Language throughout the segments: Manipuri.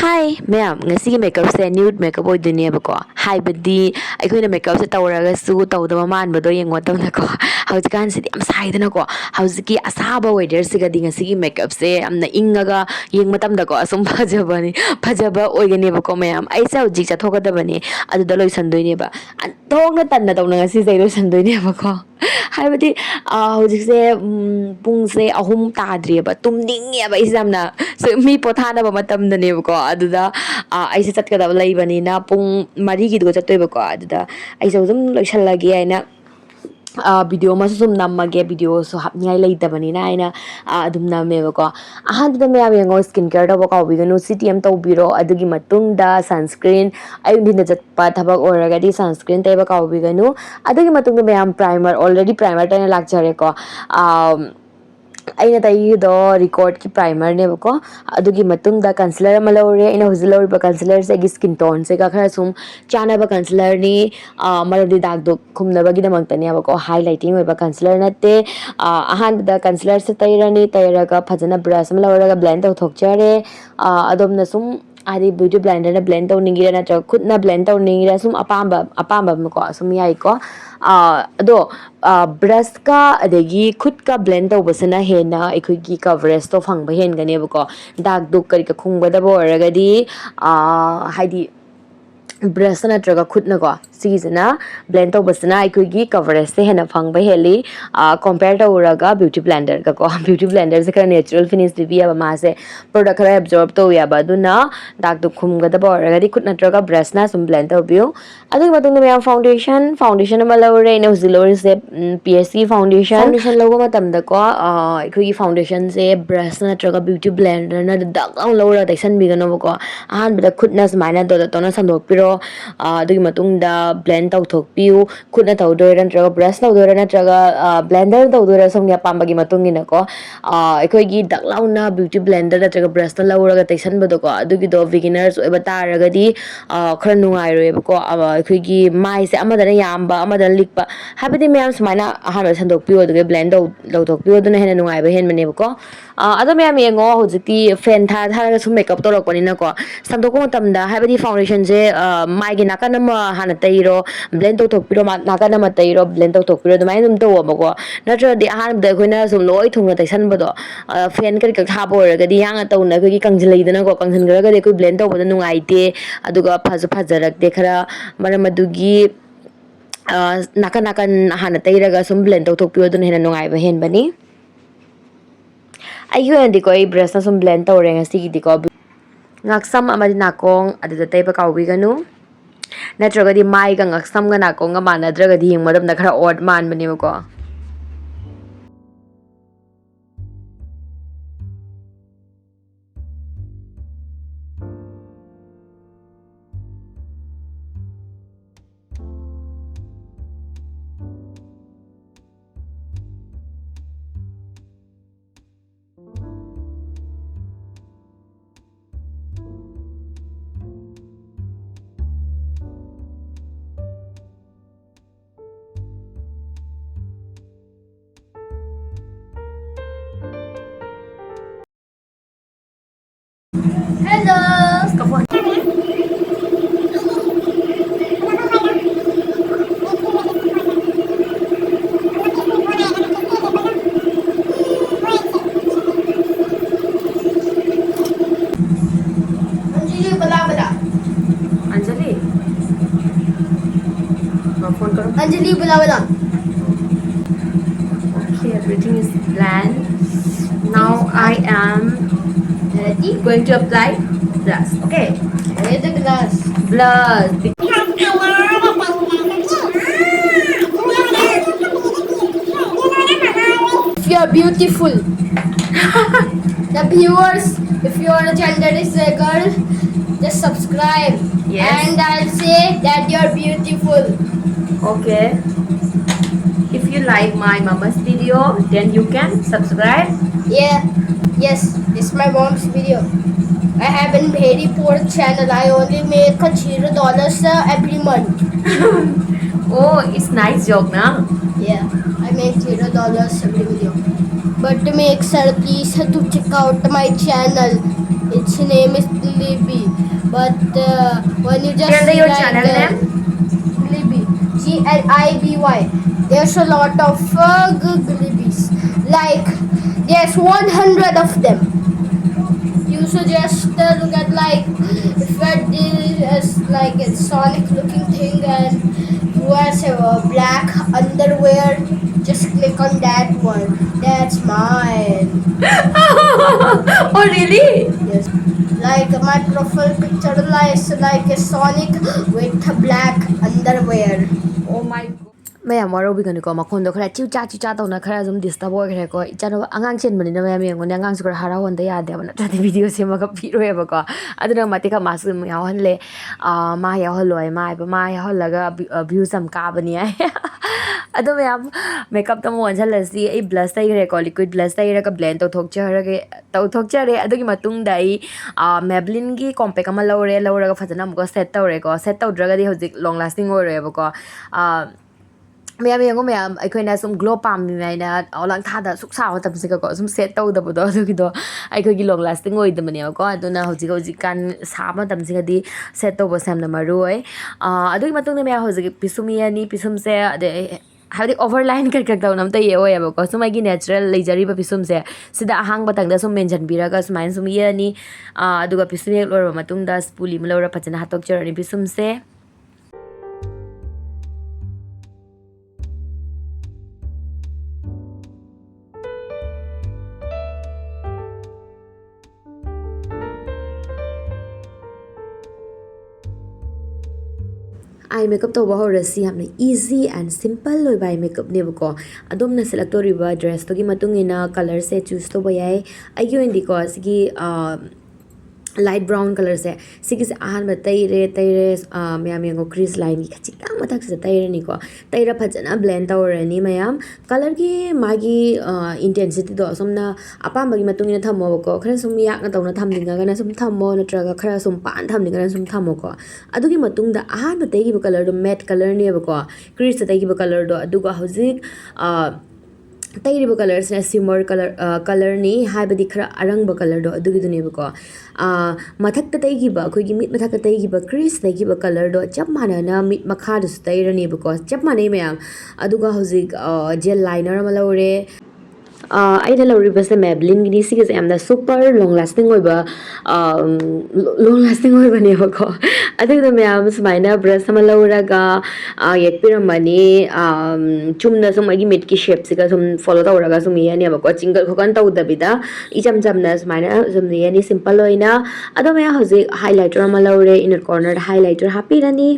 Hi ma'am, ngasi makeup se nude makeup oidune ba ko. Haibadi aikoina makeup se tawraga su tawdama manbado yengwa tamna ko. Haujikan se am saidana ko. Haujiki asaba weather se ga ngasi makeup se amna ingaga yengma tamda ko asum phajabani. Phajaba oigane ba ko ma'am. Ai sa hujik cha thogadabani. Aduda loisandoine ba. Thongna tanna tawna ngasi se loisandoine ba ko. Haibadi hujikse pungse ahum tadriba tumningyaba isamna. So mi pothana ba matamdane ba ko. Aduda aise chatkadaba leibani na pung mari gi do chatoi ba ko. Aduda aise uzum loisanlage aina video masu sum namage video so hapngai leidabani na aina adum nameba ko ahanduda me abengo skin care da ko biganu ctm tawbiro adugi matungda sunscreen ayundina jatpa thabak oragadi sunscreen taiba ka biganu adugi matungda me am primer already primer tana lakjare ko aina taido record ki primer ne ko adugi matungda concealer ama lawre aina huzilawri ba concealer se gi skin tone se ka khara sum chana ba concealer ni maradi dag do khumna ba gi damang tani ko highlighting oi ba concealer natte ahan da concealer se tairani tairaga phajana brush ama lawraga blend tau thokchare adomna sum adi beauty blender na blend tau ningira na cha khutna blend tau ningira sum apamba ko sum yai ko ado brush ka adegi khut ka blend tau basana hena ekhoi gi coverage to phangba hen gane ba ko dag duk kari ka khungba da bo ragadi haidi brush na traga khutna ko seasona blend to basana ekhoi coverage se hena phangba heli compare to uraga beauty blender ka ko beauty blender se kara natural finish dibi aba ma se product kara absorb to ya ba duna dak du khumga da ba uraga di khutna traga brush na sum blend to bio adu matung me foundation ama lawre ina uzilor se psc foundation logo matam da ko ekhoi foundation se brush na traga beauty blender na dak ang lawra taisan bi gano ko ahan bida khutna smaina do da tona sandok piro adugi matungda blend tawthokpiu khutna tawdoira natraga brush tawdoira natraga blender tawdoira somni apambagi matungina ko ekhoi daklauna beauty blender natraga brush na lawraga taisanbado ko adugi do beginners oiba taragadi khara nungai roeba ko ekhoi mai se amadana yamba amadana likpa habidi meyam sumaina ahan sandokpiu adugi blend tawthokpiu aduna hena nungai ba hen maneba ko ado meyam yengo hojikti fan tharaga sum makeup tawrakpanina ko sandokko matamda habidi foundation je mai gi nakana ma hana tairo blend tawthokpiro nakana ma tairo blend tawthokpiro adumai dum tawa ba ko natra di ahan da khoina sum loi thungna taisanbado fan kari ka thaba oragadi yanga tawna ekhoi kangjaleidana ko kangsangragadi ekhoi blend tawbada nungaite aduga phajarakte khara maram adugi nakan hana tairaga sum blend tawthokpiro aduna hena nungai ba hen bani ayu andi ko ei brush na sum blend tawre ngasi gi ko ngaksam amadi nakong aduda taiba kawbiganu natragadi mai ga ngaksam ga nakong ga manadragadi hingmadam na khara odd man bani ko Hello. Anjali bala. Anjali phone karo Anjali bala. okay everything is planned now I am Ready? going to apply blush okay Where's the glass? blush If you are beautiful, the viewers, if you are a gender is a girl, just subscribe. Yes. And I'll say that you are beautiful. okay if you like my mama's video then you can subscribe Yeah. Yes, it's my mom's video. I have a very poor channel. I only make $0 every month. oh it's nice joke na Yeah, I make $0 every video. But make sure please to check out my channel. It's its name is Libby. But when you just Share see your like channel name. Libby, Glibby, there's a lot of Glibbys. Like there's 100 of them. You should just look at like if there is like a Sonic looking thing and who has a black underwear, just click on that one. That's mine. Oh, really? Yes. Like my profile picture is like a Sonic with black underwear. Oh my god. mayam warobigani ko makondo khara chiu cha tawna khara zum disturb oigre ko ichano angang chenbani na mayam yengone angang su khara hara honda yade bana tadi video semaga piro eba ko aduna matika masu yawanle ma yawaloi ma yawalaga views am ka bani ai ado mayam makeup tam wanjalasi ai blush taigre ko liquid blush tairaga blend tawthokjare adugi matung dai Maybelline gi compact ama lauraga fajana muko set tawre ko set tawdraga di hojik long lasting oireba ko mayam yengo mayam aikoina sum glow palm maina olang thada suksa matamsiga ko sum set tawdabado adugido aikogi long lasting oidamani ko aduna hojik kan sa matamsiga di set tawbo samna maroi adugi matungna mayam hojik pisumi ani pisumse ade habdi overline kar dawnam ta ye oyaba ko sumagi natural leijari ba pisumse sida ahang batangda sum mention biraga sumain sum ye ani aduga pisumi lorba matungda spuli mulora pachana hatok charani pisumse eye makeup to ba horasi hamna easy and simple loi bai makeup ne ko adom na select to riba dress to gi matung ina color se choose to ba yai ai gi indi ko sigi light brown color se sigi ahan ba taire mayam yango crease line gi chikang matak se taire ni ko taira phajana blend tawrani mayam color gi magi intensity do somna apam bagi matung ina thamo ko khara sum yak na tawna thamninga gana sum thamo natraga khara sum pan thamninga gana sum thamo ko adugi matung da ahan ba tegi color do matte color ne ba ko crease tegi ba color do aduga hojik tairiba colors na shimmer color ni haibadi khara arangba color do adugi dune ko mathakta taigiba akogi mit mathakta taigiba crease taigiba color do chap mana na mit makha du tairani ko chap manai mayam aduga hojik gel liner ma lore aina lauribase Maybelline gini sigis amna super long lasting oiba ne ko adugda mayam sumaina brush sama lauraga yekpiramani chumna sum agi mid ki shape siga sum follow tawraga sum yani ba ko chingal khokan tawdabida icham chamna sumaina sum yani simple oina ado maya hoje highlighter ama laure inner corner highlighter hapirani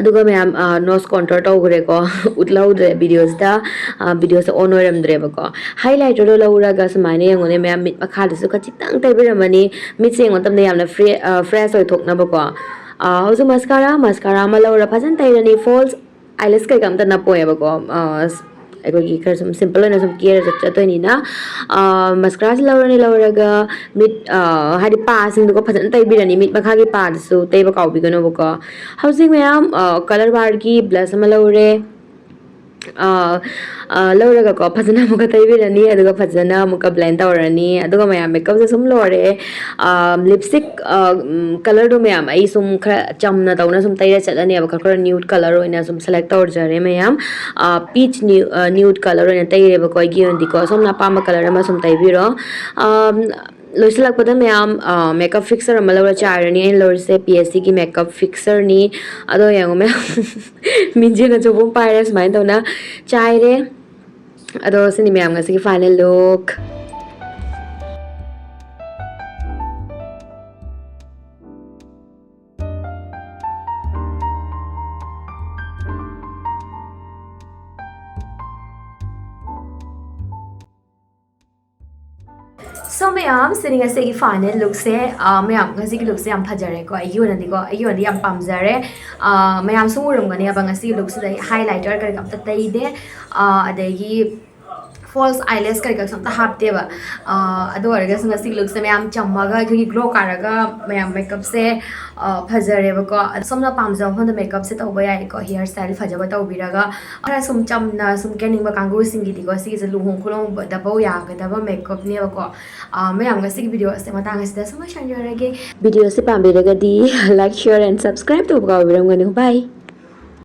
aduga mayam nose contour tawgre ko utlaude videos on oiramdre ba ko highlighter do lauraga sumaina yengone mayam mit makha su ka chitang taibiramani mit seng matamna yamna fresh oi thokna ba ko hoju mascara ma laura phajan tairani false eyelash kai kam ta na poe ba ko aikogi khara sum simple na sum care chatani na mascara lauraga mit hadi pa sing ko phajan taibirani mit makha gi pa su taiba kaubigano ba ko housing mayam color bar ki blush ma laure lauraga ko phajana muka taibirani aduga phajana muka blend tawrani aduga mayam makeup se sum lore lipstick color do mayam ai sum khara chamna tawna sum taira chalani aba khara nude color oina sum select tawrjare mayam peach nude color oina taire ba ko gi ondi ko sum na pama color ma sum taibiro loisalakpada mayam makeup fixer ama laura charani and laura se PSC ki makeup fixer ni ado yango me minje na chobum paires mind na chaire ado sini mayam ngasi ki final look so mayam sitting as a final look se mayam ngasi ki look se am phajare ko ayoni am pamjare mayam sungurum gani abang ngasi look se highlighter kar kam ta tai de adagi false eyelash kari ka samta hapte ba adu oraga sanga sig look se mayam chammaga ki glow karaga mayam makeup se phajare ba ko somna pamja hon da makeup se tawba yai ko hair style phajaba tawbiraga ara sum chamna sum kening ba kangu singi di ko si se luhong khulong da ba ya ga da ba makeup ne ba ko mayam ga sig video se matang se da sama shanjorage video se pambiraga di like share and subscribe to ga biram ga ni bye